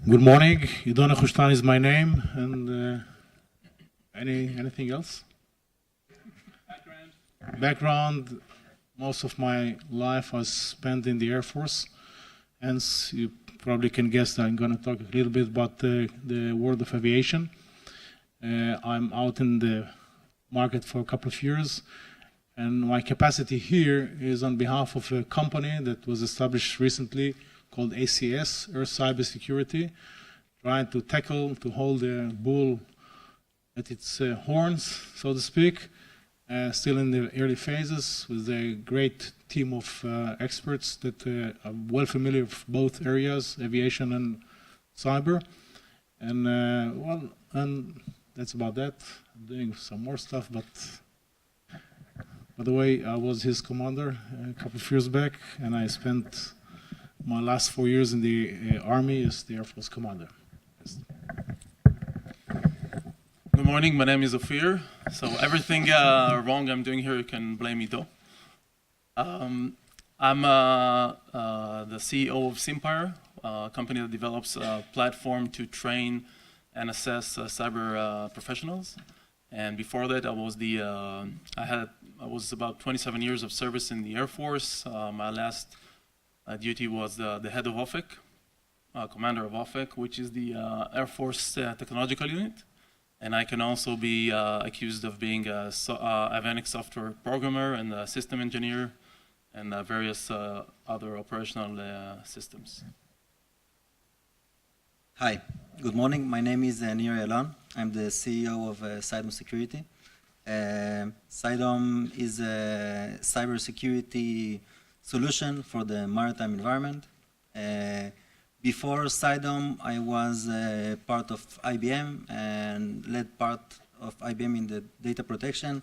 Good morning. Nehushtan is my name, and anything else? Background. Most of my life was spent in the Air Force, hence you probably can guess that I'm going to talk a little bit about the world of aviation. I'm out in the market for a couple of years, and my capacity here is on behalf of a company that was established recently called ACS, Air Cybersecurity, trying to hold the bull at its horns, so to speak, still in the early phases with a great team of experts that are well familiar with both areas, aviation and cyber. And and that's about that. I'm doing some more stuff, but by the way, I was his commander a couple of years back, and I spent my last 4 years in the Army as the Air Force commander. Yes. Good morning, my name is Ophir. So everything wrong I'm doing here, you can blame me though. I'm the CEO of Cympire, a company that develops a platform to train and assess cyber professionals. And before that, I was about 27 years of service in the Air Force. My last duty was the head of OFIC, commander of OFIC, which is the Air Force technological unit. And I can also be accused of being a avionics software programmer and a system engineer and various other operational systems. Hi, good morning. My name is Ayalon. I'm the CEO of Cybersecurity. Cydome is a cybersecurity solution for the maritime environment. Before Cydome, I was part of IBM and led part of IBM in the data protection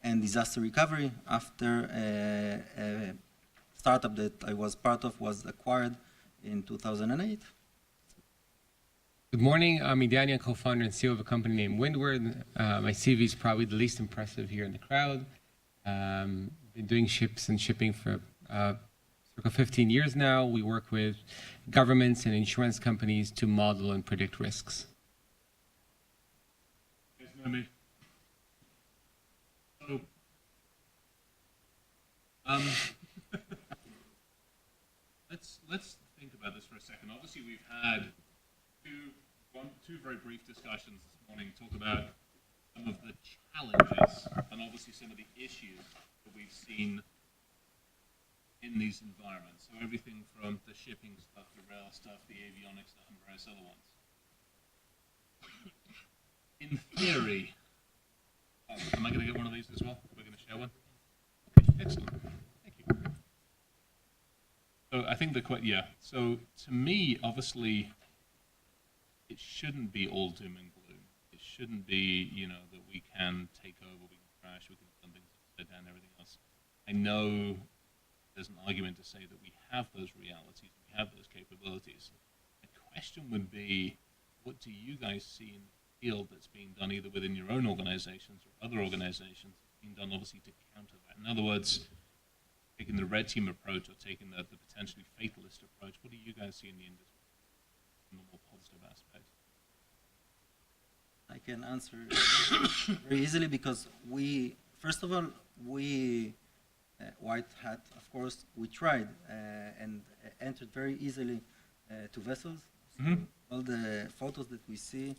and disaster recovery after a startup that I was part of was acquired in 2008. Good morning, I'm Idania, co-founder and CEO of a company named WINDWARD. My CV is probably the least impressive here in the crowd. Been doing ships and shipping for circa 15 years now. We work with governments and insurance companies to model and predict risks. Let's think about this for a second. Obviously, we've had two very brief discussions this morning, talk about some of the challenges and obviously some of the issues that we've seen in these environments. So everything from the shipping stuff, the rail stuff, the avionics stuff, and various other ones. In theory, am I going to get one of these as well? We're going to share one? Okay, excellent. Thank you. So I think so to me, obviously, it shouldn't be all doom and gloom. It shouldn't be, that we can take over, we can crash, we can turn things upside down, everything else. I know there's an argument to say that we have those realities, we have those capabilities. The question would be, what do you guys see in the field that's being done either within your own organizations or other organizations that's being done obviously to counter that? In other words, taking the red team approach or taking the potentially fatalist approach, what do you guys see in the industry from a more positive aspect? I can answer very easily because first of all, White Hat, of course, we tried and entered very easily to vessels. So all the photos that we see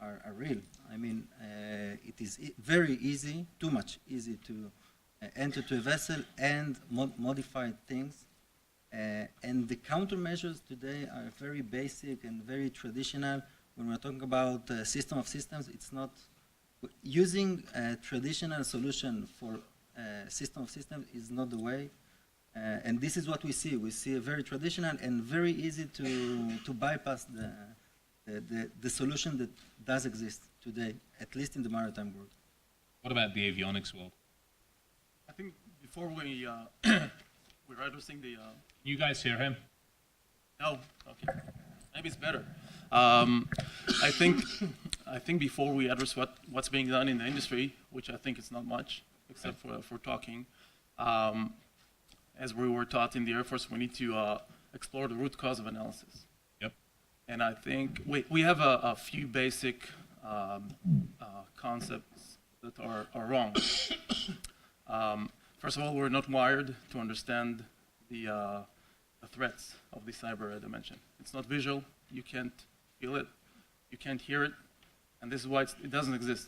are real. I mean, it is very easy, too much easy to enter to a vessel and modify things. And the countermeasures today are very basic and very traditional. When we're talking about system of systems, it's not using a traditional solution for system of systems is not the way. And this is what we see. We see a very traditional and very easy to bypass the solution that does exist today, at least in the maritime world. What about the avionics world? I think before we're addressing the... You guys hear him? No? Okay. Maybe it's better. I think before we address what's being done in the industry, which I think is not much, except for talking, as we were taught in the Air Force, we need to explore the root cause of analysis. Yep. And I think we have a few basic concepts that are wrong. First of all, we're not wired to understand the threats of the cyber dimension. It's not visual. You can't feel it. You can't hear it. And this is why it doesn't exist.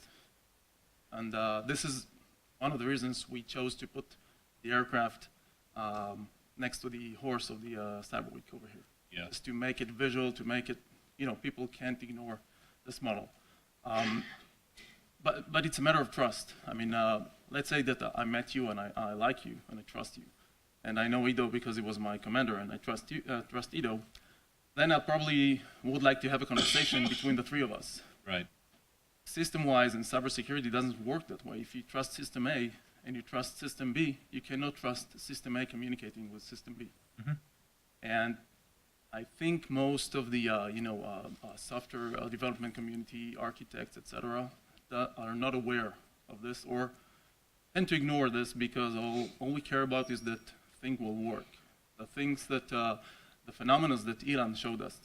And this is one of the reasons we chose to put the aircraft next to the horse of the CYBERWEEK over here. Yeah. Just to make it visual, to make it, people can't ignore this model. But it's a matter of trust. I mean, let's say that I met you and I like you and I trust you. And I know Ido because he was my commander and I trust Ido. Then I probably would like to have a conversation between the three of us. Right. System-wise, in cybersecurity, it doesn't work that way. If you trust System A and you trust System B, you cannot trust System A communicating with System B. Mm-hmm. And I think most of the software development community, architects, etc., that are not aware of this or tend to ignore this because all we care about is that thing will work. The things that the phenomena that Ayalon showed us,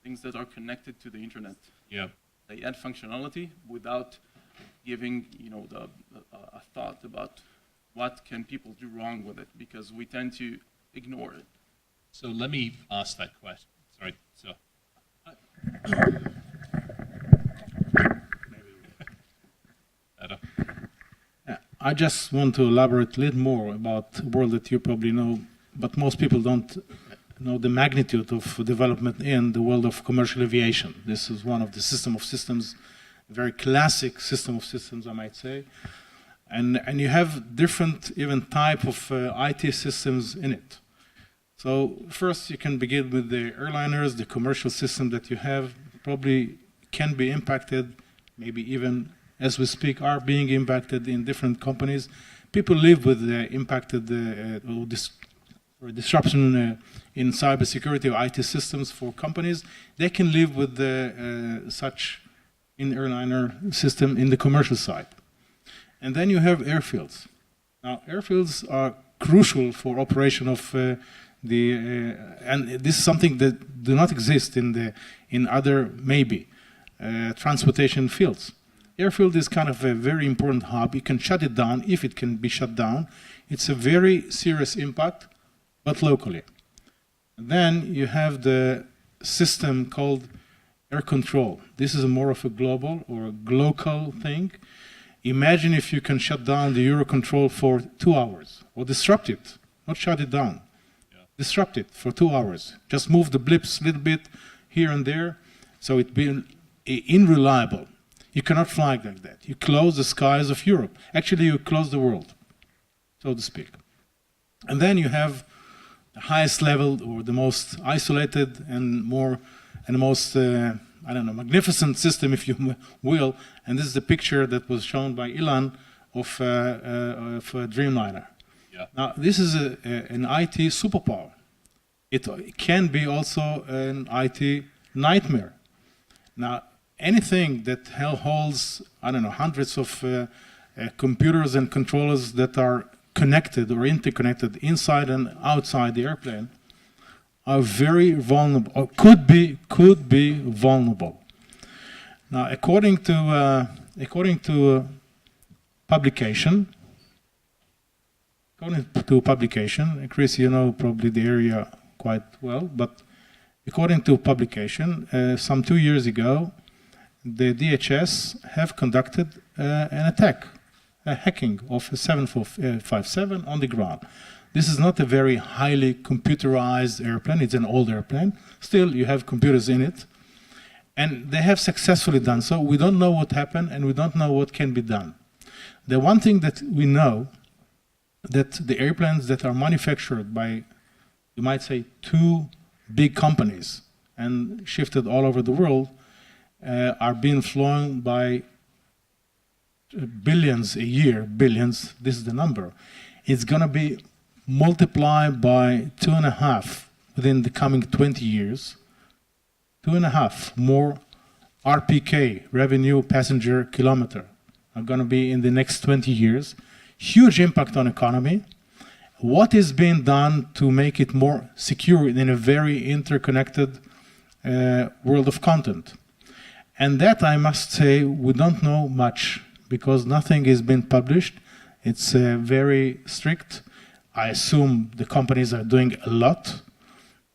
things that are connected to the internet. Yeah. They add functionality without giving, a thought about what can people do wrong with it, because we tend to ignore it. So let me ask that question. Sorry. So. I just want to elaborate a little more about a world that you probably know, but most people don't know the magnitude of development in the world of commercial aviation. This is one of the system of systems, a very classic system of systems, I might say. And you have different even type of IT systems in it. So first you can begin with the airliners, the commercial system that you have probably can be impacted, maybe even as we speak are being impacted in different companies. People live with the impacted disruption in cybersecurity or IT systems for companies. They can live with such in airliner system in the commercial side. And then you have airfields. Now airfields are crucial for operation of and this is something that do not exist in other maybe transportation fields. Airfield is kind of a very important hub. You can shut it down if it can be shut down. It's a very serious impact, but locally. And then you have the system called air control. This is more of a global or a local thing. Imagine if you can shut down the Eurocontrol for 2 hours, or disrupt it, not shut it down. Yeah. Disrupt it for 2 hours. Just move the blips a little bit here and there, so it be unreliable. You cannot fly like that. You close the skies of Europe. Actually, you close the world, so to speak. And then you have the highest level, or the most isolated and most magnificent system, if you will. And this is the picture that was shown by Ayalon of Dreamliner. Yeah. Now, this is an IT superpower. It can be also an IT nightmare. Now, anything that holds, hundreds of computers and controllers that are connected or interconnected inside and outside the airplane are very vulnerable, or could be vulnerable. Now, according to publication, Chris, you know probably the area quite well, but according to publication, some 2 years ago, the DHS have conducted an attack, a hacking of a 757 on the ground. This is not a very highly computerized airplane. It's an old airplane. Still, you have computers in it. And they have successfully done so. We don't know what happened, and we don't know what can be done. The one thing that we know, that the airplanes that are manufactured by, you might say, 2 big companies and shifted all over the world, are being flown by billions a year, billions, this is the number. It's going to be multiplied by 2.5 within the coming 20 years. 2.5 more RPK, revenue passenger kilometer, are going to be in the next 20 years. Huge impact on economy. What is being done to make it more secure in a very interconnected world of content. And that, I must say, we don't know much because nothing has been published. It's very strict. I assume the companies are doing a lot,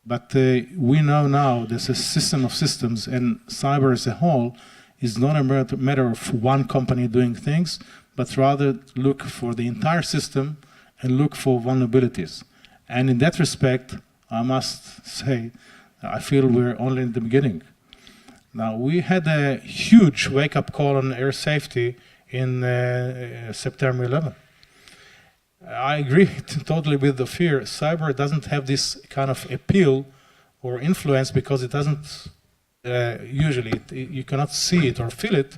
but we know now there's a system of systems, and cyber as a whole is not a matter of one company doing things, but rather look for the entire system and look for vulnerabilities. And in that respect, I must say, I feel we're only in the beginning. Now, we had a huge wake-up call on air safety in September 11. I agree totally with Ophir. Cyber doesn't have this kind of appeal or influence because it doesn't, usually, you cannot see it or feel it.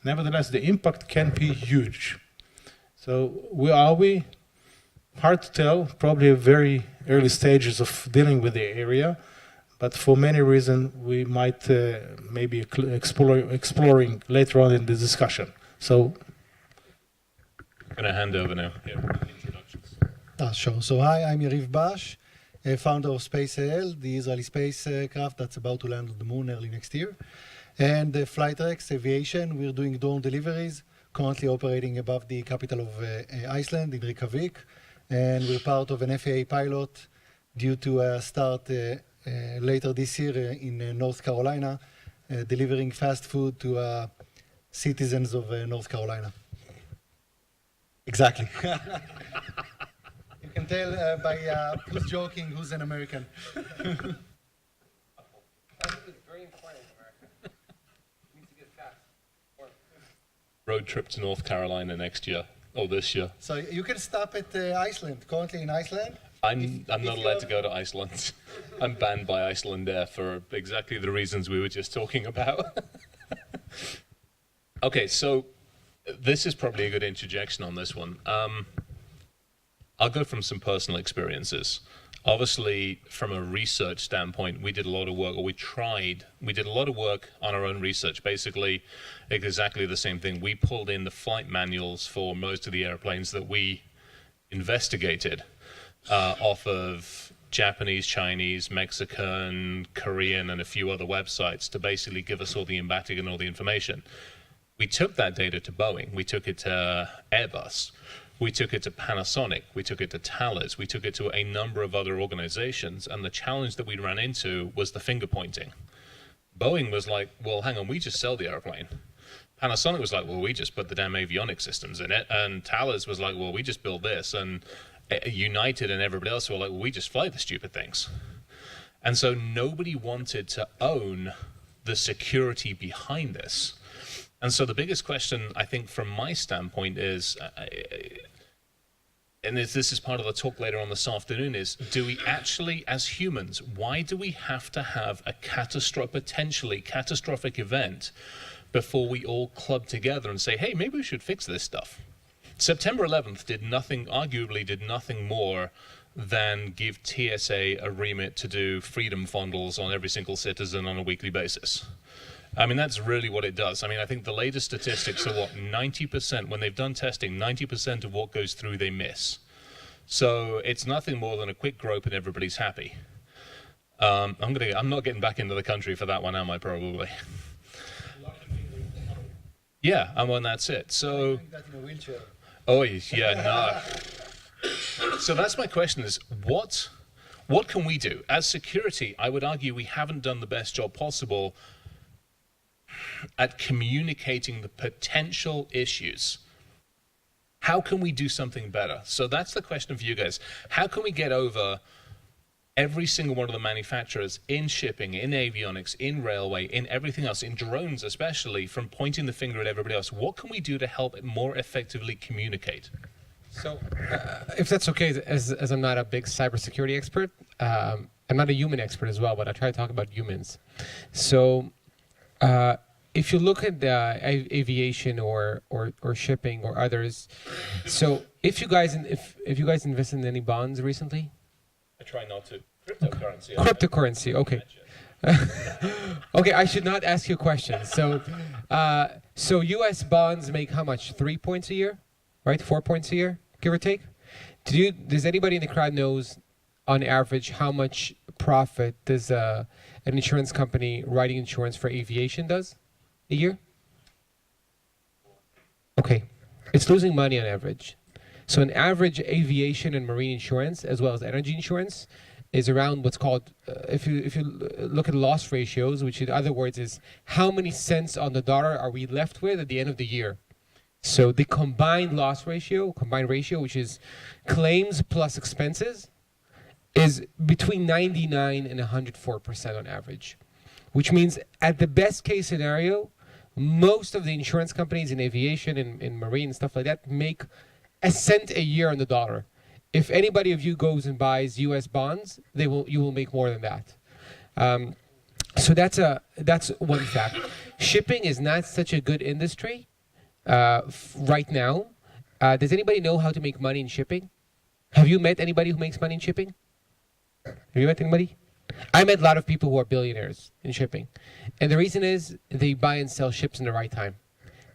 Nevertheless, the impact can be huge. So are we? Hard to tell, probably very early stages of dealing with the area, but for many reasons we might maybe exploring later on in the discussion. So I'm going to hand over now. Yeah, introductions. Sure. So hi, I'm Yariv Bash, founder of SpaceAL, the Israeli spacecraft that's about to land on the moon early next year. And Flytrex Aviation, we're doing drone deliveries, currently operating above the capital of Iceland, in Reykjavik. And we're part of an FAA pilot due to start later this year in North Carolina, delivering fast food to citizens of North Carolina. Exactly. You can tell by who's joking, who's an American. Very important in America. Needs to get fast. Road trip to North Carolina next year, or this year. So you can stop at Iceland, currently in Iceland. I'm not allowed to go to Iceland. I'm banned by Iceland Air for exactly the reasons we were just talking about. Okay, so this is probably a good interjection on this one. I'll go from some personal experiences. Obviously, from a research standpoint, we did a lot of work, or we did a lot of work on our own research. Basically, exactly the same thing. We pulled in the flight manuals for most of the airplanes that we investigated off of Japanese, Chinese, Mexican, Korean, and a few other websites to basically give us all the embatic and all the information. We took that data to Boeing. We took it to Airbus. We took it to Panasonic. We took it to Thales. We took it to a number of other organizations. And the challenge that we ran into was the finger pointing. Boeing was like, well, hang on, we just sell the airplane. Panasonic was like, well, we just put the damn avionics systems in it. And Thales was like, well, we just build this. And United and everybody else were like, well, we just fly the stupid things. And so nobody wanted to own the security behind this. And so the biggest question, I think, from my standpoint is, and this is part of the talk later on this afternoon, is do we actually, as humans, why do we have to have a potentially catastrophic event before we all club together and say, hey, maybe we should fix this stuff? September 11th arguably did nothing more than give TSA a remit to do freedom fondles on every single citizen on a weekly basis. I mean, that's really what it does. I mean, I think the latest statistics are what, 90%, when they've done testing, 90% of what goes through they miss. So it's nothing more than a quick grope and everybody's happy. I'm not getting back into the country for that one, am I, probably? Yeah, and that's it. So, oh, yeah, no. So that's my question is, what can we do? As security, I would argue we haven't done the best job possible at communicating the potential issues. How can we do something better? So that's the question for you guys. How can we get over every single one of the manufacturers in shipping, in avionics, in railway, in everything else, in drones especially, from pointing the finger at everybody else? What can we do to help it more effectively communicate? So, if that's okay, as I'm not a big cybersecurity expert, I'm not a human expert as well, but I try to talk about humans. So, if you look at aviation or shipping or others, so if you guys invested in any bonds recently? I try not to. Cryptocurrency. Cryptocurrency, okay. Okay, I should not ask you a question. So, so U.S. bonds make how much? 3 points a year, right? 4 points a year, give or take. Does anybody in the crowd knows, on average, how much profit does an insurance company writing insurance for aviation does a year? Okay, it's losing money on average. So an average aviation and marine insurance, as well as energy insurance, is around what's called, if you look at loss ratios, which in other words is how many cents on the dollar are we left with at the end of the year. So the combined ratio, which is claims plus expenses, is between 99 and 104% on average, which means at the best case scenario, most of the insurance companies in aviation and in marine and stuff like that make a cent a year on the dollar. If anybody of you goes and buys U.S. bonds, you will make more than that. So that's one fact. Shipping is not such a good industry right now. Does anybody know how to make money in shipping? Have you met anybody who makes money in shipping? Have you met anybody? I met a lot of people who are billionaires in shipping. And the reason is they buy and sell ships in the right time.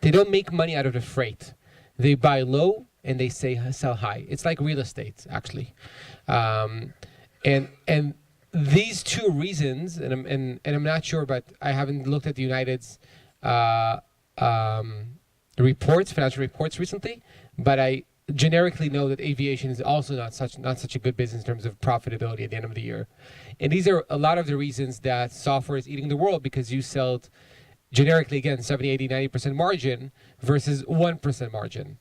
They don't make money out of the freight. They buy low and they sell high. It's like real estate, actually. And these two reasons, and I'm not sure, but I haven't looked at the United's financial reports recently, but I generically know that aviation is also not such a good business in terms of profitability at the end of the year. And these are a lot of the reasons that software is eating the world, because you sell generically, again, 70, 80, 90% margin versus 1% margin.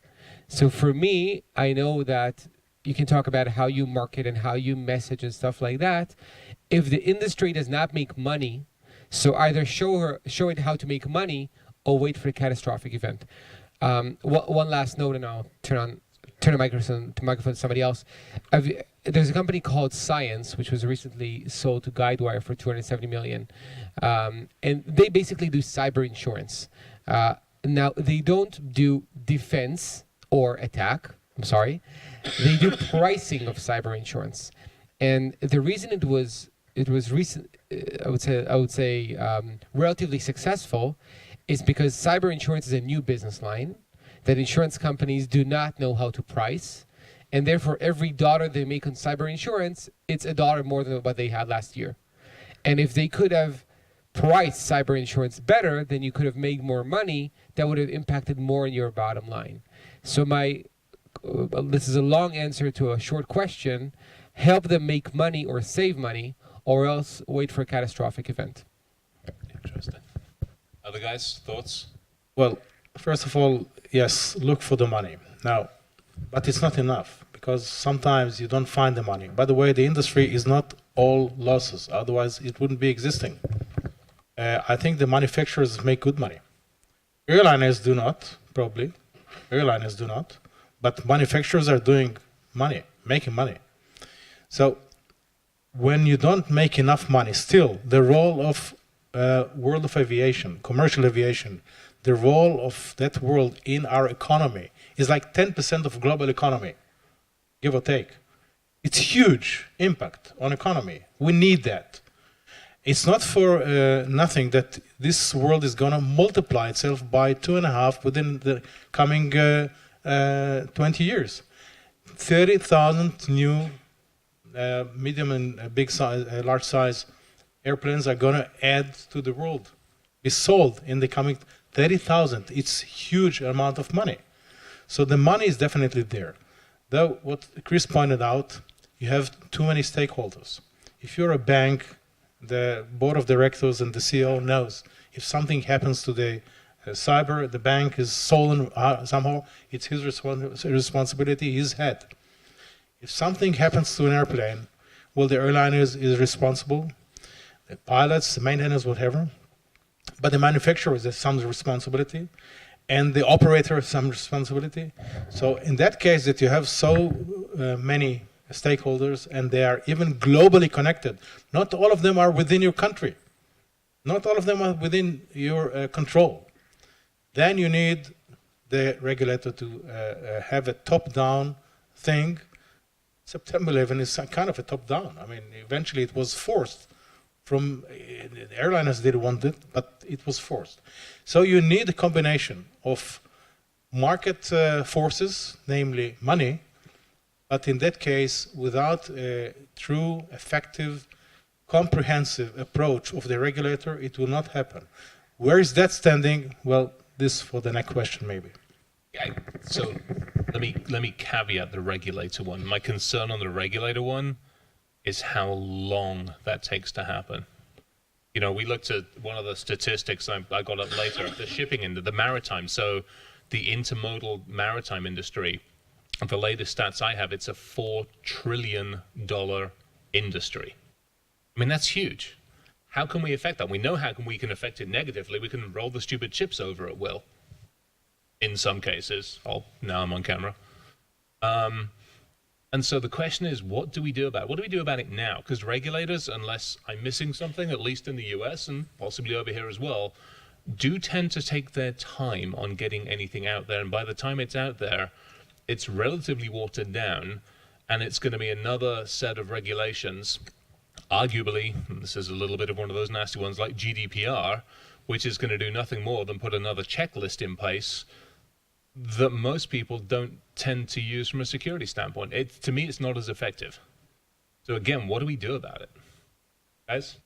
So for me, I know that you can talk about how you market and how you message and stuff like that. If the industry does not make money, so either show it how to make money or wait for a catastrophic event. One last note, and I'll turn the microphone to somebody else. There's a company called Science, which was recently sold to Guidewire for $270 million. And they basically do cyber insurance. Now, they don't do defense or attack. I'm sorry. They do pricing of cyber insurance. And the reason it was recent, I would say relatively successful, is because cyber insurance is a new business line that insurance companies do not know how to price, and therefore every dollar they make on cyber insurance, it's $1 more than what they had last year. And if they could have priced cyber insurance better, then you could have made more money that would have impacted more in your bottom line. So this is a long answer to a short question. Help them make money or save money, or else wait for a catastrophic event. Interesting. Other guys, thoughts? Well, first of all, yes, look for the money. Now, but it's not enough, because sometimes you don't find the money. By the way, the industry is not all losses, otherwise it wouldn't be existing. I think the manufacturers make good money. Airliners do not, probably. Airliners do not. But manufacturers are doing money, making money. So when you don't make enough money, still the role of world of aviation, commercial aviation, the role of that world in our economy is like 10% of global economy, give or take. It's huge impact on economy. We need that. It's not for nothing that this world is going to multiply itself by 2.5 within the coming 20 years. 30,000 new medium and big size, large size airplanes are going to add to the world, be sold in the coming 30,000. It's huge amount of money. So the money is definitely there. Though what Chris pointed out, you have too many stakeholders. If you're a bank, the board of directors and the CEO knows if something happens to the cyber, the bank is stolen somehow, it's his responsibility, his head. If something happens to an airplane, well, the airline is responsible, the pilots, the maintenance, whatever, but the manufacturer has some responsibility, and the operator has some responsibility. So in that case that you have so many stakeholders, and they are even globally connected, not all of them are within your country, not all of them are within your control, then you need the regulator to have a top-down thing. September 11 is kind of a top-down. I mean, eventually it was forced from, the airliners didn't want it, but it was forced. So you need a combination of market forces, namely money, but in that case, without a true, effective comprehensive approach of the regulator, it will not happen. Where is that standing? Well, this for the next question, maybe. So let me caveat the regulator one. My concern on the regulator one is how long that takes to happen. You know, we looked at one of the statistics I got up later, the shipping into the maritime. So the intermodal maritime industry, the latest stats I have, it's a $4 trillion industry. I mean, that's huge. How can we affect that? We know how we can affect it negatively. We can roll the stupid chips over at will. In some cases. Oh, now I'm on camera. And so the question is, what do we do about it? What do we do about it now? Because regulators, unless I'm missing something, at least in the US and possibly over here as well, do tend to take their time on getting anything out there. And by the time it's out there, it's relatively watered down, and it's going to be another set of regulations, arguably, and this is a little bit of one of those nasty ones like GDPR, which is going to do nothing more than put another checklist in place that most people don't tend to use from a security standpoint. To me, it's not as effective. So again, what do we do about it? Guys?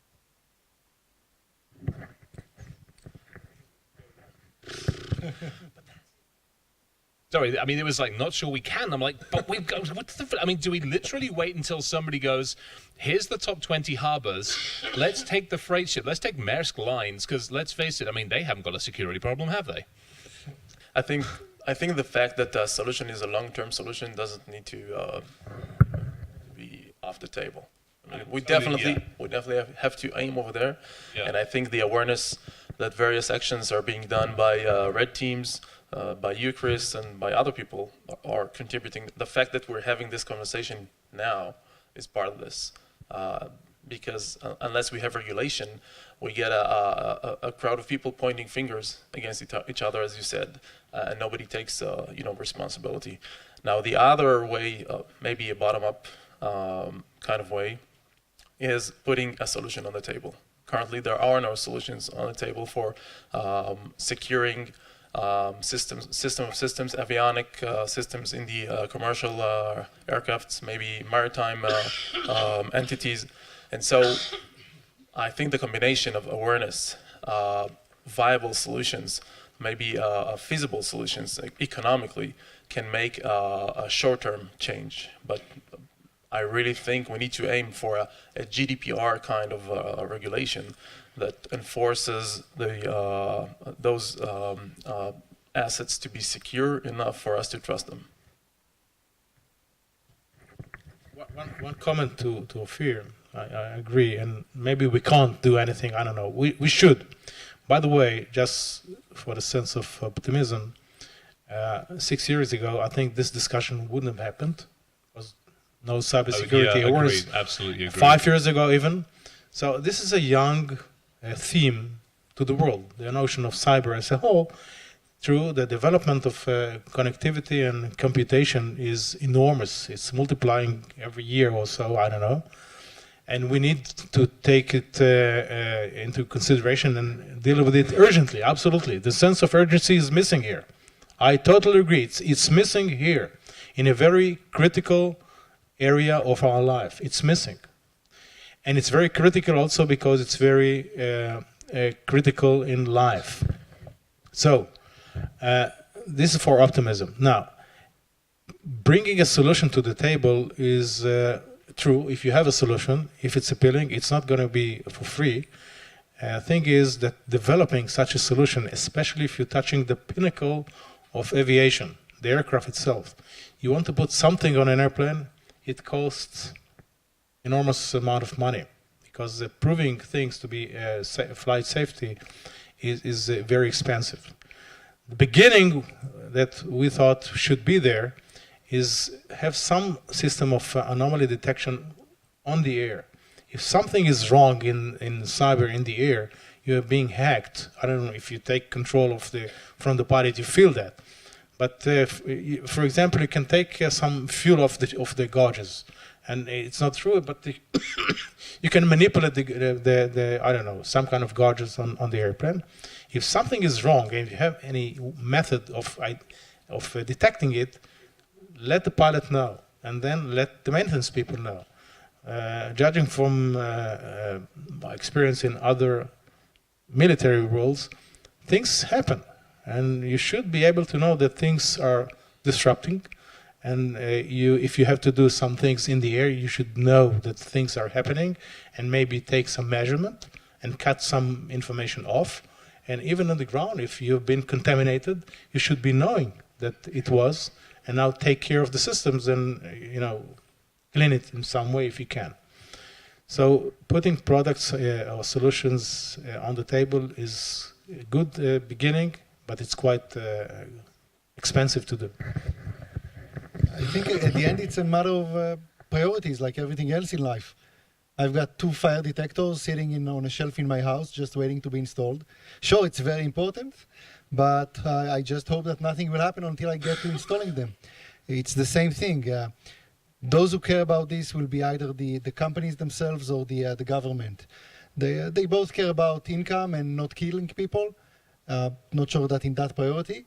Sorry, I mean, it was like, not sure we can. I'm like, but we've got, what's the, I mean, do we literally wait until somebody goes, here's the top 20 harbors, let's take the freight ship, let's take Maersk Lines, because let's face it, I mean, they haven't got a security problem, have they? I think the fact that the solution is a long-term solution doesn't need to be off the table. I mean, we definitely have to aim over there, and I think the awareness that various actions are being done by red teams, by you, Chris, and by other people are contributing. The fact that we're having this conversation now is part of this, because unless we have regulation, we get a crowd of people pointing fingers against each other, as you said, and nobody takes responsibility. Now, the other way, maybe a bottom-up kind of way, is putting a solution on the table. Currently, there are no solutions on the table for securing systems, avionic systems in the commercial aircrafts, maybe maritime entities. And so I think the combination of awareness, viable solutions, maybe feasible solutions economically can make a short-term change. But I really think we need to aim for a GDPR kind of regulation that enforces those assets to be secure enough for us to trust them. One comment to Ophir. I agree, and maybe we can't do anything. I don't know. We should. By the way, just for the sense of optimism, 6 years ago, I think this discussion wouldn't have happened. There was no cybersecurity awareness. Absolutely agree. 5 years ago, even. So this is a young theme to the world. The notion of cyber as a whole, through the development of connectivity and computation, is enormous. It's multiplying every year or so. I don't know. And we need to take it into consideration and deal with it urgently, absolutely. The sense of urgency is missing here. I totally agree. It's missing here in a very critical area of our life. It's missing. And it's very critical also because it's very critical in life. So, this is for optimism. Now, bringing a solution to the table is true. If you have a solution, if it's appealing, it's not going to be for free. Thing is that developing such a solution, especially if you're touching the pinnacle of aviation, the aircraft itself, you want to put something on an airplane, it costs enormous amount of money, because proving things to be flight safety is very expensive. The beginning that we thought should be there is have some system of anomaly detection on the air. If something is wrong in cyber in the air, you are being hacked. I don't know if you take control from the pilot, you feel that. But for example, you can take some fuel off the gauges, and it's not true, but you can manipulate the I don't know, some kind of gauges on the airplane. If something is wrong, and if you have any method of detecting it, let the pilot know, and then let the maintenance people know. judging from my experience in other military roles, things happen. And you should be able to know that things are disrupting. And if you have to do some things in the air, you should know that things are happening and maybe take some measurement and cut some information off. And even on the ground, if you've been contaminated, you should be knowing that it was, and now take care of the systems and clean it in some way if you can. So putting products or solutions on the table is a good beginning, but it's quite expensive to do. I think at the end it's a matter of priorities, like everything else in life. I've got 2 fire detectors sitting on a shelf in my house, just waiting to be installed. Sure, it's very important, but I just hope that nothing will happen until I get to installing them. It's the same thing. Those who care about this will be either the companies themselves or the government. They both care about income and not killing people. Not sure that in that priority.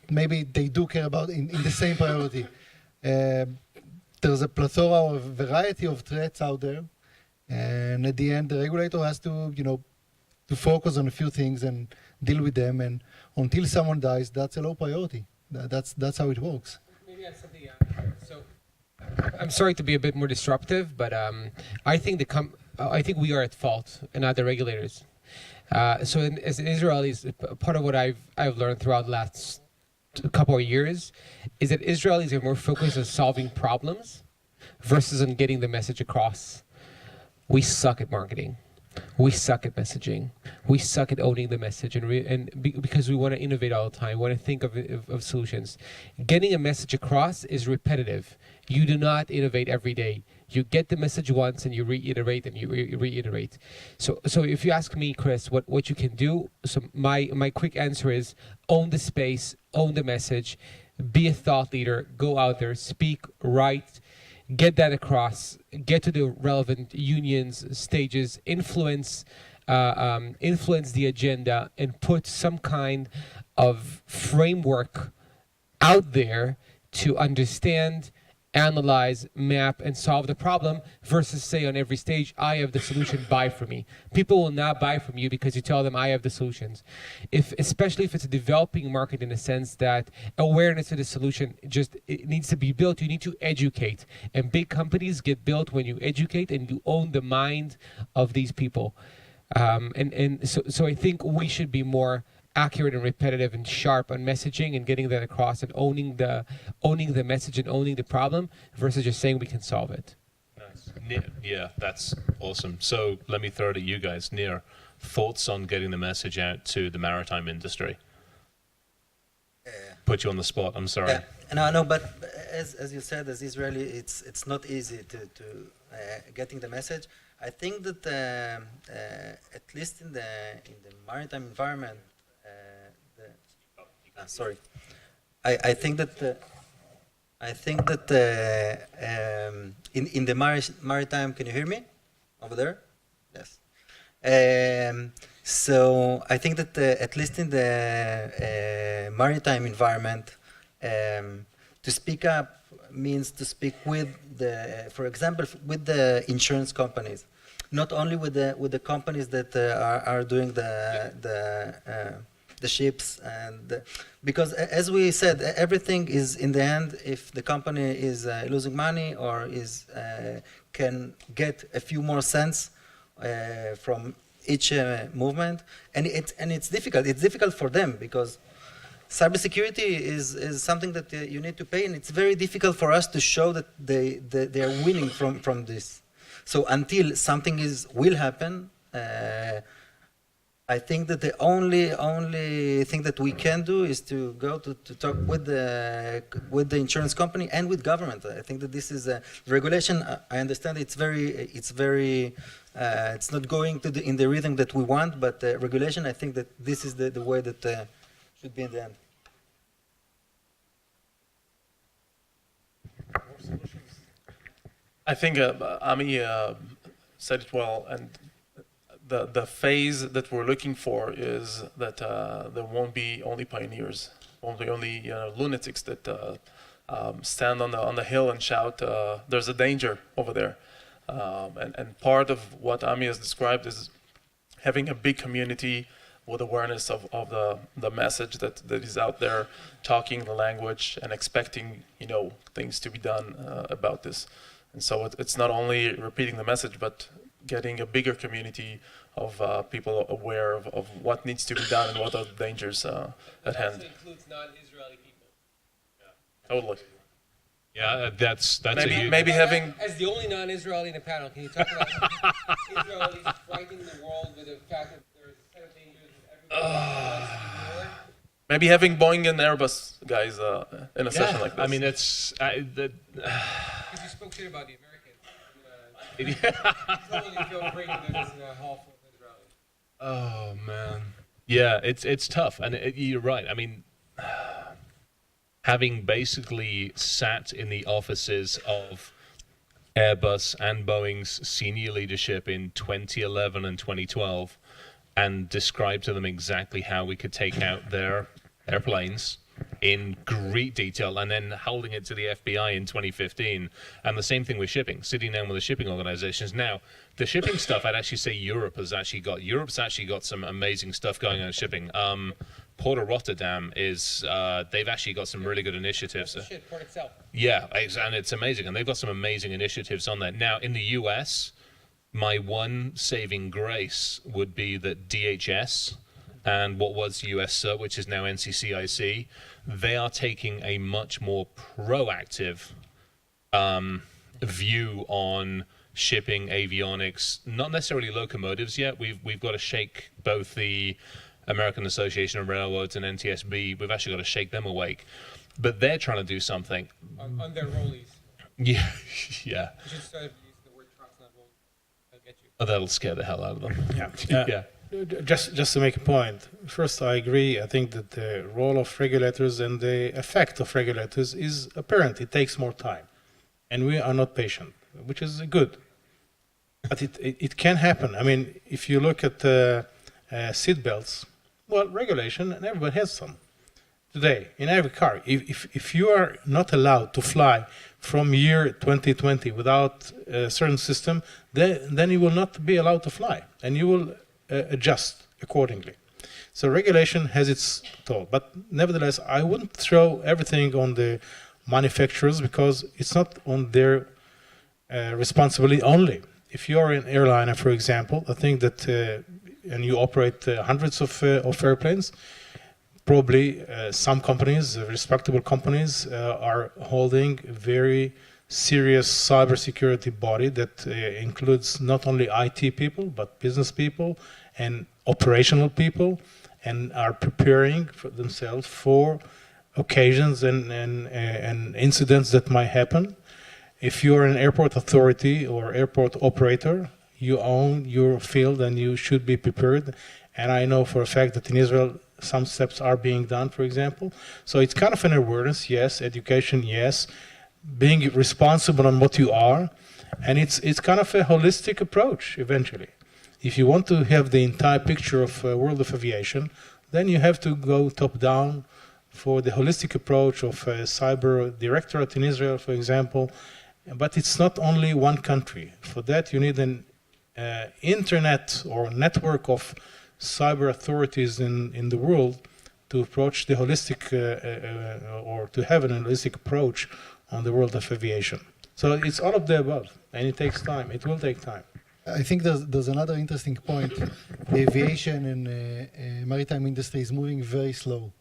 Maybe they do care about in the same priority. There's a plethora or variety of threats out there, and at the end, the regulator has to, to focus on a few things and deal with them. And until someone dies, that's a low priority. That's how it works. Maybe that's something. So, I'm sorry to be a bit more disruptive, but I think I think we are at fault, and not the regulators. So, as an Israelis, part of what I've learned throughout the last couple of years is that Israelis are more focused on solving problems versus on getting the message across. We suck at marketing. We suck at messaging. We suck at owning the message, because we want to innovate all the time. We want to think of solutions. Getting a message across is repetitive. You do not innovate every day. You get the message once and you reiterate and you reiterate. So if you ask me, Chris, what you can do, so my quick answer is own the space, own the message, be a thought leader, go out there, speak, write, get that across, get to the relevant unions, stages, influence the agenda, and put some kind of framework out there to understand, analyze, map, and solve the problem, versus say on every stage, I have the solution, buy from me. People will not buy from you because you tell them I have the solutions. Especially if it's a developing market, in a sense that awareness of the solution it needs to be built, you need to educate. And big companies get built when you educate and you own the mind of these people. So I think we should be more accurate and repetitive and sharp on messaging and getting that across and owning the message and owning the problem versus just saying we can solve it. Nice. Yeah, that's awesome. So let me throw it at you guys. Nir, thoughts on getting the message out to the maritime industry? Put you on the spot, I'm sorry. Yeah. No, but as you said, as Israeli, it's not easy to getting the message. I think that at least in the maritime environment, sorry. I think that in the maritime, can you hear me over there? Yes. So I think that at least in the maritime environment, to speak up means to speak with for example, with the insurance companies, not only with the companies that are doing the ships, and because as we said, everything is in the end, if the company is losing money or can get a few more cents from each movement, and it's difficult. It's difficult for them because cybersecurity is something that you need to pay, and it's very difficult for us to show that they are winning from this. So until something will happen. I think that the only thing that we can do is to go to talk with the insurance company and with government. I think that this is a regulation. I understand it's not going in the rhythm that we want, but regulation, I think that this is the way that should be in the end. I think Ami said it well, and the phase that we're looking for is that there won't be only pioneers, won't be only lunatics that stand on the hill and shout, "There's a danger over there." And part of what Ami has described is having a big community with awareness of the message that is out there, talking the language and expecting, things to be done about this. And so it's not only repeating the message, but getting a bigger community of people aware of what needs to be done and what are the dangers at hand. Also includes non-Israeli people. Totally. Yeah, that's a huge... Maybe having... As the only non-Israeli in the panel, can you talk about Israelis frightening the world with the fact that there's a set of dangers that everybody wants to ignore? Maybe having Boeing and Airbus guys in a session like this. I mean, it's... Because you spoke shit about the Americans. Totally feel free to this hall full of Israelis. Oh, man. Yeah, it's tough. And you're right. I mean... Having basically sat in the offices of Airbus and Boeing's senior leadership in 2011 and 2012 and described to them exactly how we could take out their airplanes in great detail, and then holding it to the FBI in 2015, and the same thing with shipping, sitting down with the shipping organizations. Now, the shipping stuff, I'd actually say Europe's actually got some amazing stuff going on in shipping. Port of Rotterdam is, they've actually got some really good initiatives. Shit, port itself. Yeah, and it's amazing, and they've got some amazing initiatives on that. Now, in the US, my one saving grace would be that DHS and what was US CERT, which is now NCCIC, they are taking a much more proactive view on shipping avionics, not necessarily locomotives yet. We've got to shake both the American Association of Railroads and NTSB. We've actually got to shake them awake. But they're trying to do something. On their rollies. Yeah, yeah. You should start using the word trucks, not rollies. I'll get you. Oh, that'll scare the hell out of them. Yeah. Yeah. Just to make a point, first I agree. I think that the role of regulators and the effect of regulators is apparent. It takes more time, and we are not patient, which is good. But it can happen. I mean, if you look at seat belts, well, regulation, and everybody has some today in every car. If you are not allowed to fly from year 2020 without a certain system, then you will not be allowed to fly, and you will adjust accordingly. So regulation has its toll, but nevertheless, I wouldn't throw everything on the manufacturers because it's not on their responsibility only. If you are an airliner, for example, I think that, and you operate hundreds of airplanes, probably some companies, respectable companies, are holding a very serious cybersecurity body that includes not only IT people, but business people and operational people, and are preparing for themselves for occasions and incidents that might happen. If you're an airport authority or airport operator, you own your field and you should be prepared. And I know for a fact that in Israel, some steps are being done, for example. So it's kind of an awareness, yes, education, yes, being responsible on what you are, and it's kind of a holistic approach eventually. If you want to have the entire picture of world of aviation, then you have to go top down for the holistic approach of cyber directorate in Israel, for example. But it's not only one country. For that, you need an internet or network of cyber authorities in the world to approach the holistic or to have an holistic approach on the world of aviation. So it's all of the above, and it takes time. It will take time. I think there's another interesting point. The aviation and maritime industry is moving very slow.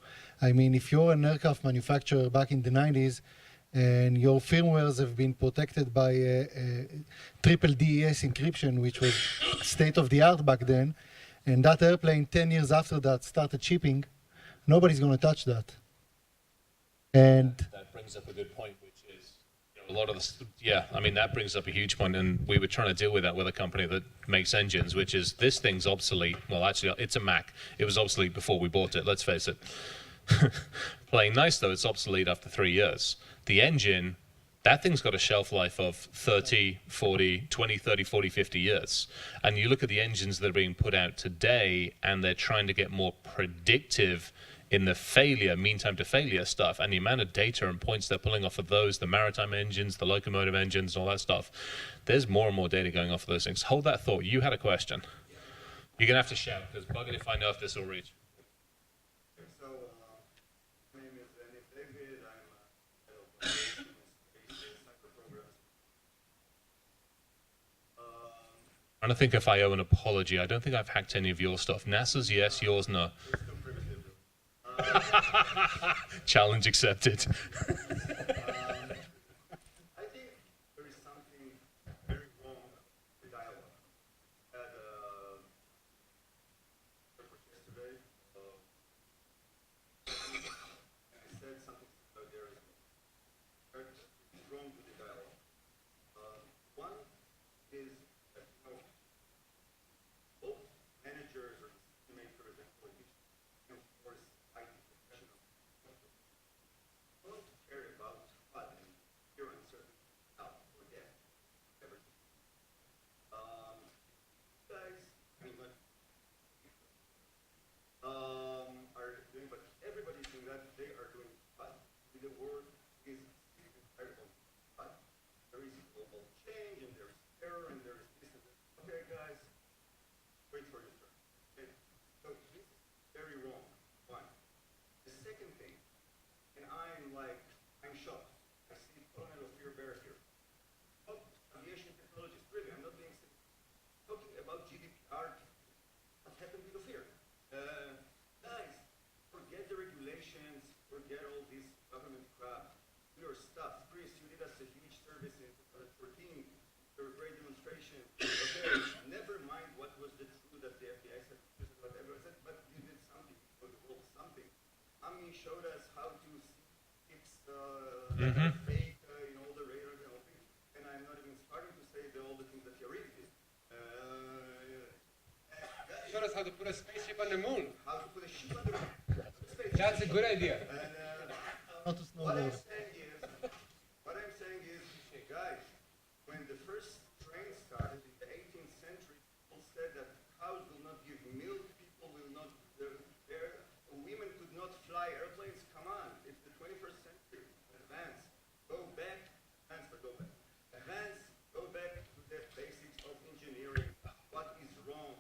I mean, if you're an aircraft manufacturer back in the 90s, and your firmwares have been protected by triple DES encryption, which was state-of-the-art back then, and that airplane 10 years after that started shipping, nobody's going to touch that. And that brings up a good point, which is a lot of the, I mean, that brings up a huge point, and we were trying to deal with that with a company that makes engines, which is this thing's obsolete. Well, actually, it's a Mac. It was obsolete before we bought it, let's face it. Playing nice, though, it's obsolete after 3 years. The engine, that thing's got a shelf life of 30, 40, 20, 30, 40, 50 years. And you look at the engines that are being put out today, and they're trying to get more predictive in the failure, mean time to failure stuff, and the amount of data and points they're pulling off of those, the maritime engines, the locomotive engines, all that stuff, there's more and more data going off of those things. Hold that thought. You had a question. You're going to have to shout, because bug it if I know if this will reach. So, my name is David. I'm head of cyber programs. I don't think if I owe an apology. I don't think I've hacked any of your stuff. NASA's yes, yours no. Challenge accepted. I think there is something very wrong with Ayalon. I had a report yesterday, and I said something about there is wrong with the dialogue. One is that, both managers or decision makers and politicians, of course, IT professionals, don't care about what and fear uncertainty now or death, everything. You guys, are doing, but everybody's doing that. They are doing what? The world is incredible. But there is global change, and there is terror, and there is this and that. Okay, guys, wait for your turn. Okay? So this is very wrong. One. The second thing, and I'm shocked. I see Colonel Ophir Bear here. Oh, aviation technologies, really, I'm not being silly. Talking about GDPR, what happened with Ophir? Guys, forget the regulations, forget all this government crap. Your stuff, Chris, you did us a huge service in 2014. Your great demonstration. Okay, never mind what was the truth that the FBI said, whatever it said, but you did something for the world, something. Ami showed us how to fix fake, all the radars and all things. And I'm not even starting to say all the things that Yariv did. Showed us how to put a spaceship on the moon. How to put a ship on the space. That's a good idea. And, Not to what I'm snowboard. saying is, guys, when the first train started in the 18th century, people said that cows will not give milk, people will not, women could not fly airplanes. Come on, it's the 21st century. Advance, go back, advance, go back to the basics of engineering. What is wrong?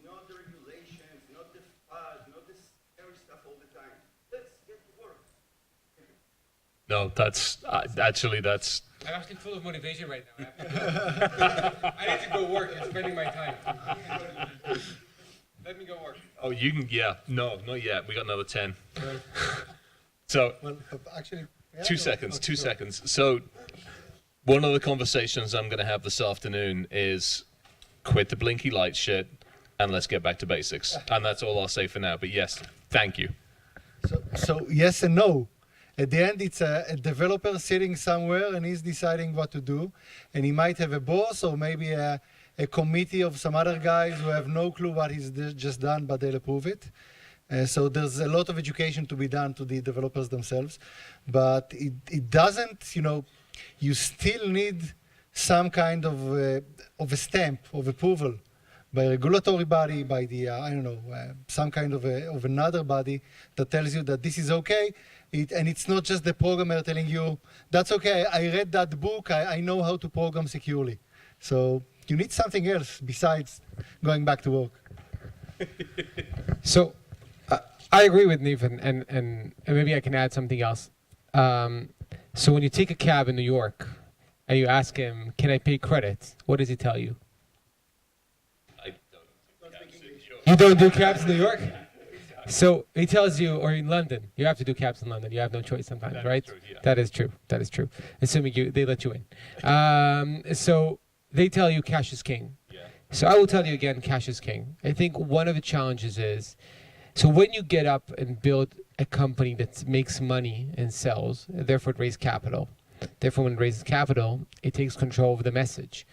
Not the regulations, not the fuzz, not the scary stuff all the time. Let's get to work. No, that's actually that's. I'm actually full of motivation right now. I need to go work. You're spending my time. Let me go work. Oh, you can. Yeah, no, not yet. We got another 10. So Well, actually, yeah, 2 no, seconds. okay, 2 so- seconds. So one of the conversations I'm going to have this afternoon is quit the blinky light shit and let's get back to basics. And that's all I'll say for now. But yes, thank you. So yes and no. At the end, it's a developer sitting somewhere and he's deciding what to do. And he might have a boss or maybe a committee of some other guys who have no clue what he's just done, but they'll approve it. So there's a lot of education to be done to the developers themselves. But it doesn't, you still need some kind of a stamp of approval by a regulatory body, by the, some kind of another body that tells you that this is okay. And it's not just the programmer telling you, that's okay, I read that book, I know how to program securely. So you need something else besides going back to work. So I agree with Nev, and maybe I can add something else. So when you take a cab in New York and you ask him, can I pay credit? What does he tell you? You don't do cabs in New York? So he tells you, or in London, you have to do cabs in London. You have no choice sometimes, That is right? true, yeah. That is true. That is true. Assuming they let you in. So they tell you cash is king. Yeah. So I will tell you again, cash is king. I think one of the challenges is, so when you get up and build a company that makes money and sells, therefore it raises capital. Therefore, when it raises capital, it takes control of the message.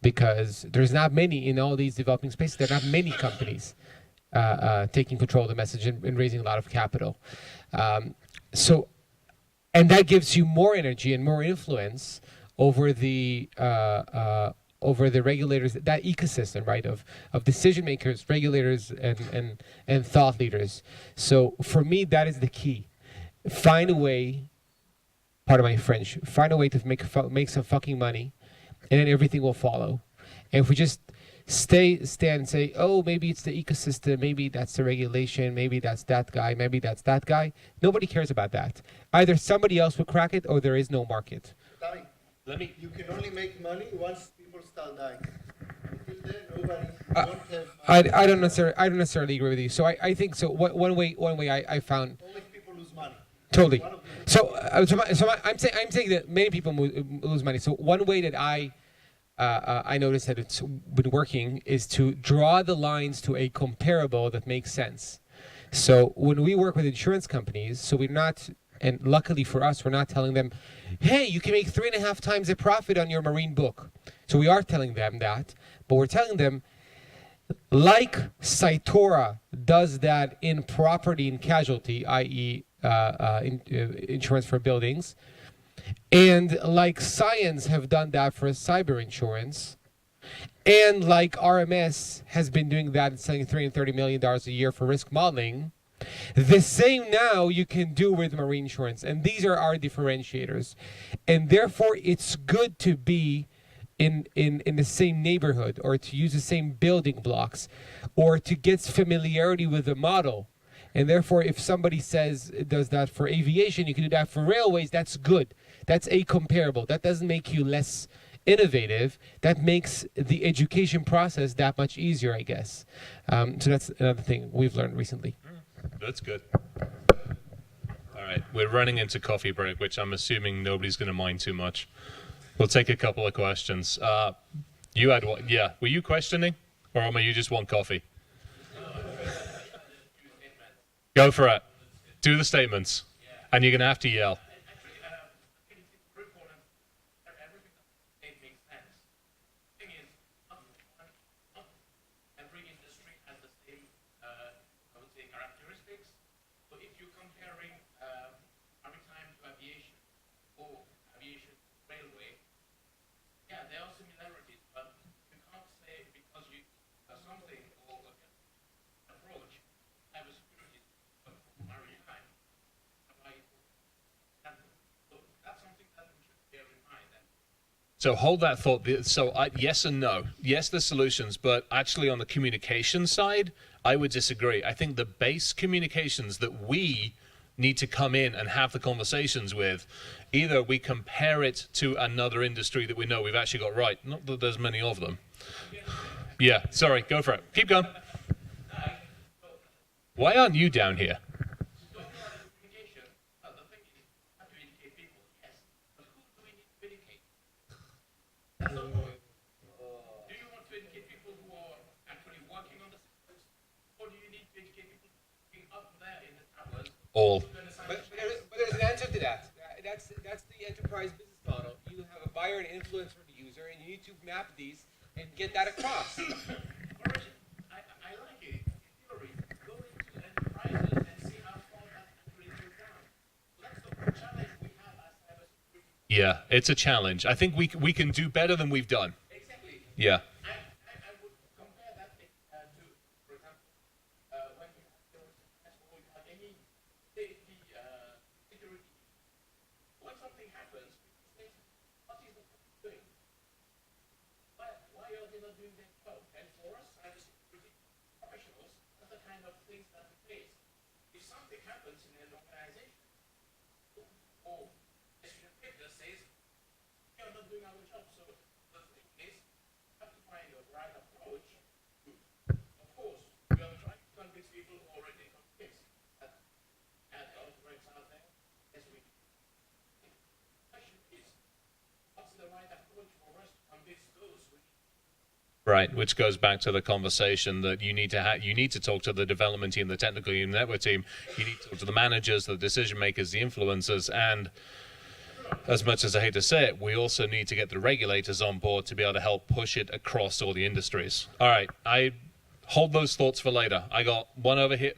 Because there's not many in all these developing spaces, there are not many companies taking control of the message and raising a lot of capital. And that gives you more energy and more influence over the over the regulators, that ecosystem, right, of decision makers, regulators, and thought leaders. So for me, that is the key. Find a way, pardon my French, find a way to make some fucking money, and then everything will follow. And if we just stand and say, oh, maybe it's the ecosystem, maybe that's the regulation, maybe that's that guy, maybe that's that guy, nobody cares about that. Either somebody else will crack it or there is no market. You can only make money once people start dying. Until then, nobody won't have money. I don't necessarily agree with you. So I think so. One way I found. Only if people lose money. Totally. So I'm saying that many people lose money. So one way that I noticed that it's been working is to draw the lines to a comparable that makes sense. So when we work with insurance companies, so we're not, and luckily for us, we're not telling them, hey, you can make 3.5 times the profit on your marine book. So we are telling them that, but we're telling them, like Cytora does that in property and casualty, i.e. Insurance for buildings, and like Science have done that for cyber insurance, and like RMS has been doing that and selling $330 million a year for risk modeling, the same now you can do with marine insurance. And these are our differentiators. And therefore, it's good to be in the same neighborhood, or to use the same building blocks, or to get familiarity with the model. And therefore, if somebody does that for aviation, you can do that for railways, that's good. That's a comparable. That doesn't make you less innovative. That makes the education process that much easier, I guess. So that's another thing we've learned recently. That's good. All right, we're running into coffee break, which I'm assuming nobody's going to mind too much. We'll take a couple of questions. You had what? Yeah, were you questioning, or am you just want coffee? Go for it. Do the statements, and you're going to have to yell. Every industry has the same, I would say, characteristics. So if you're comparing maritime to aviation or aviation to railway, yeah, there are similarities, but you can't say because you have something or approach cybersecurity for maritime. So that's something that we should bear in mind. So hold that thought. So yes and no. Yes, there's solutions, but actually on the communication side, I would disagree. I think the base communications that we need to come in and have the conversations with, either we compare it to another industry that we know we've actually got right. Not that there's many of them. Yeah, sorry, go for it. Keep going. Why aren't you down here? Do you want to educate people who are actually working on the systems, or do you need to educate people up there in the towers? All. But there's an answer to that. That's the enterprise business model. You have a buyer and influencer and a user, and you need to map these and get that across. I like it. In theory, go into enterprises and see how far that actually goes down. So that's the challenge we have as cybersecurity. Yeah, it's a challenge. I think we can do better than we've done. Exactly. Yeah. I would compare that to, for example, when you have or you have any safety security. When something happens, what is the company doing? Why are they not doing their job? And for us, cybersecurity professionals, that's the kind of things that we face. If something happens in an organization, or just says, we are not doing our job. So the thing is, you have to find the right approach. Of course, we are trying to convince people who are already convinced that the outbreaks out there. Yes, we do. The question is, what's the right approach for us to convince those who Right, which goes back to the conversation that you need to talk to the development team, the technical team, the network team. You need to talk to the managers, the decision makers, the influencers, and as much as I hate to say it, we also need to get the regulators on board to be able to help push it across all the industries. All right, I hold those thoughts for later. I got one over here,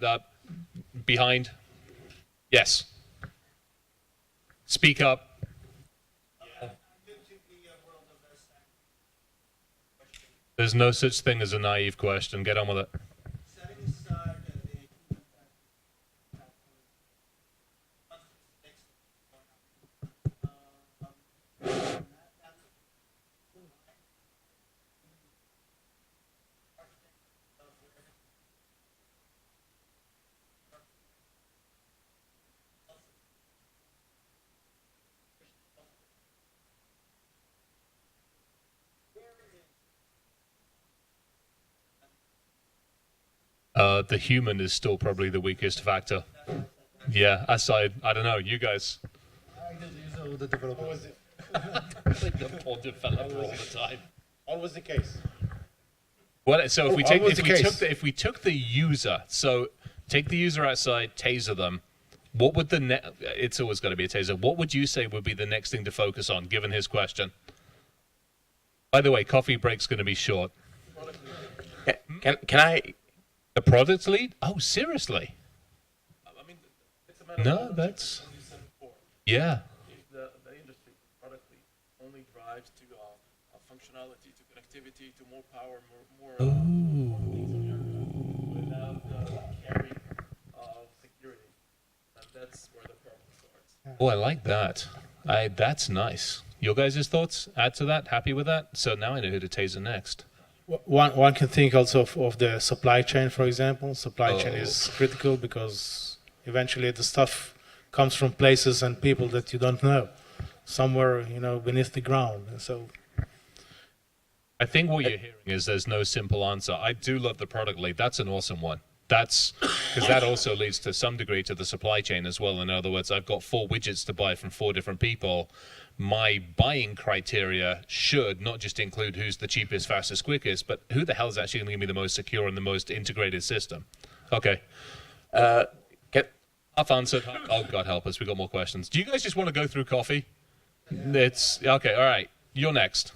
behind. Yes. Speak up. There's no such thing as a naive question. Get on with it. Setting aside the The human is still probably the weakest factor. Yeah, aside, I don't know, you guys. either the user or the developer. Like the poor developer all the time. Always the case. Well, so if we take Always the case. if we took the user, so take the user outside, taser them. What would the it's always got to be a taser. What would you say would be the next thing to focus on, given his question? By the way, coffee break's going to be short. Can I? The product lead? Oh, seriously? I mean, it's a matter No, of that's what you said before. yeah. If the industry product lead only drives to functionality, to connectivity, to more power, more without the carry of security, and that's where the problem starts. Oh, I like that. That's nice. Your guys' thoughts? Add to that? Happy with that? So now I know who to taser next. One can think also of the supply chain, for example. Supply chain is critical because eventually the stuff comes from places and people that you don't know, somewhere beneath the ground. And so I think what you're hearing is there's no simple answer. I do love the product lead. That's an awesome one. That's because that also leads to some degree to the supply chain as well. In other words, I've got 4 widgets to buy from 4 different people. My buying criteria should not just include who's the cheapest, fastest, quickest, but who the hell is actually going to give me the most secure and the most integrated system. Okay. Half answered. Oh, God help us. We've got more questions. Do you guys just want to go through coffee? It's okay. All right. You're next.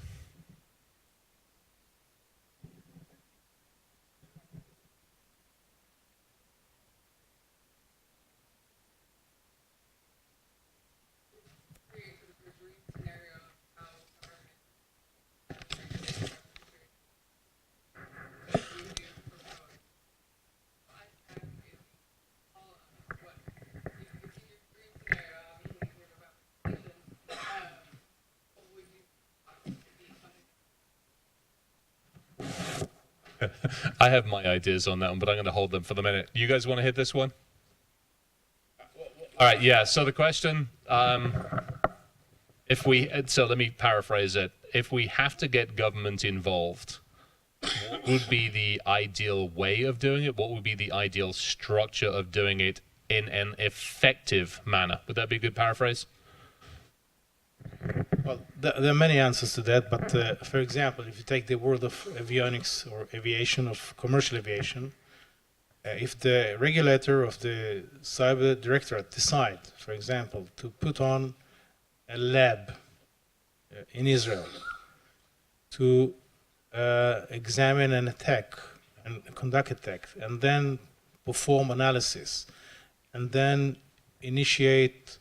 I have my ideas on that one, but I'm going to hold them for the minute. You guys want to hit this one? All right, yeah. So the question, so let me paraphrase it. If we have to get government involved, what would be the ideal way of doing it? What would be the ideal structure of doing it in an effective manner? Would that be a good paraphrase? Well, there are many answers to that, but for example, if you take the world of avionics or aviation, of commercial aviation, if the regulator of the cyber directorate decide, for example, to put on a lab in Israel to examine an attack and conduct attack, and then perform analysis, and then initiate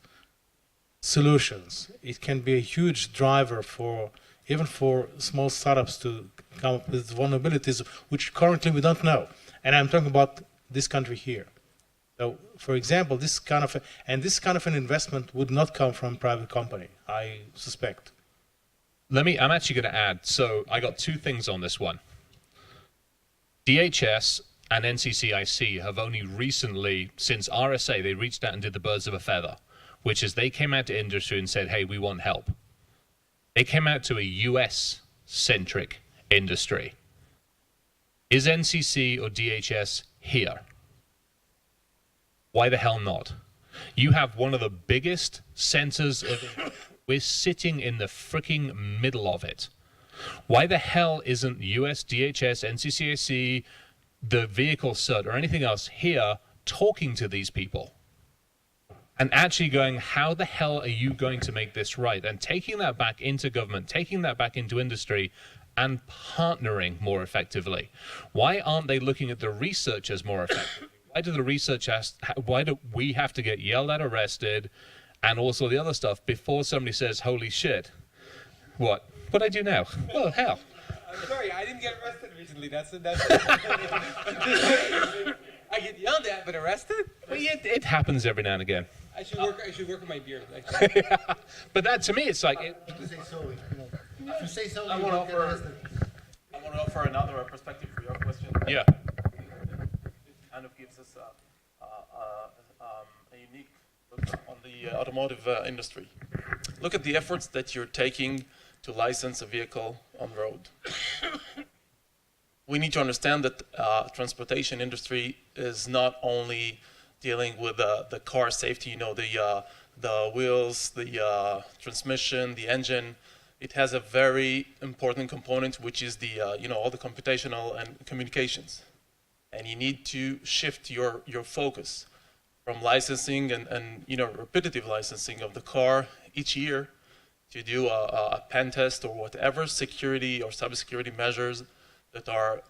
solutions, it can be a huge driver for even for small startups to come up with vulnerabilities which currently we don't know. And I'm talking about this country here. So, for example, this kind of an investment would not come from a private company, I suspect. I'm actually going to add. So I got 2 things on this one. DHS and NCCIC have only recently, since RSA, they reached out and did the birds of a feather, which is they came out to industry and said, hey, we want help. They came out to a US-centric industry. Is NCC or DHS here? Why the hell not? You have one of the biggest centers of... We're sitting in the freaking middle of it. Why the hell isn't US, DHS, NCCIC, the vehicle cert, or anything else here talking to these people? And actually going, how the hell are you going to make this right? And taking that back into government, taking that back into industry, and partnering more effectively. Why aren't they looking at the researchers more effectively? Why do we have to get yelled at, arrested, and also the other stuff before somebody says, holy shit? What? What'd I do now? Well, hell. I'm sorry, I didn't get arrested recently. That's I get yelled at, but arrested? Well, it happens every now and again. I should work on my beard. But that, to me, it's like, Say sorry. If you say sorry, I you want don't to get offer. arrested. I want to offer another perspective for your question. yeah. It kind of gives us a unique look on the automotive industry. Look at the efforts that you're taking to license a vehicle on the road. We need to understand that transportation industry is not only dealing with the car safety, the wheels, the transmission, the engine. It has a very important component, which is the all the computational and communications. And you need to shift your focus from licensing and repetitive licensing of the car each year to do a pen test or whatever security or cybersecurity measures that are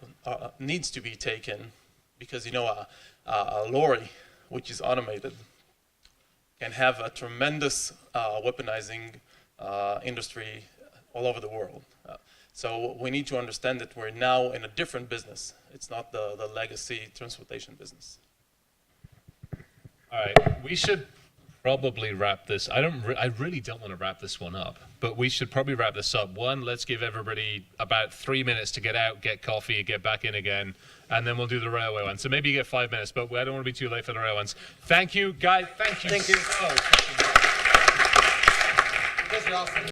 needs to be taken, because a lorry which is automated can have a tremendous weaponizing industry all over the world. So we need to understand that we're now in a different business. It's not the legacy transportation business. All right, we should probably wrap this. I really don't want to wrap this one up, but we should probably wrap this up. One, let's give everybody about 3 minutes to get out, get coffee, get back in again, and then we'll do the railway one. So maybe you get 5 minutes, but I don't want to be too late for the railway ones. Thank you, guys. Thank you. Thank you. You guys are awesome.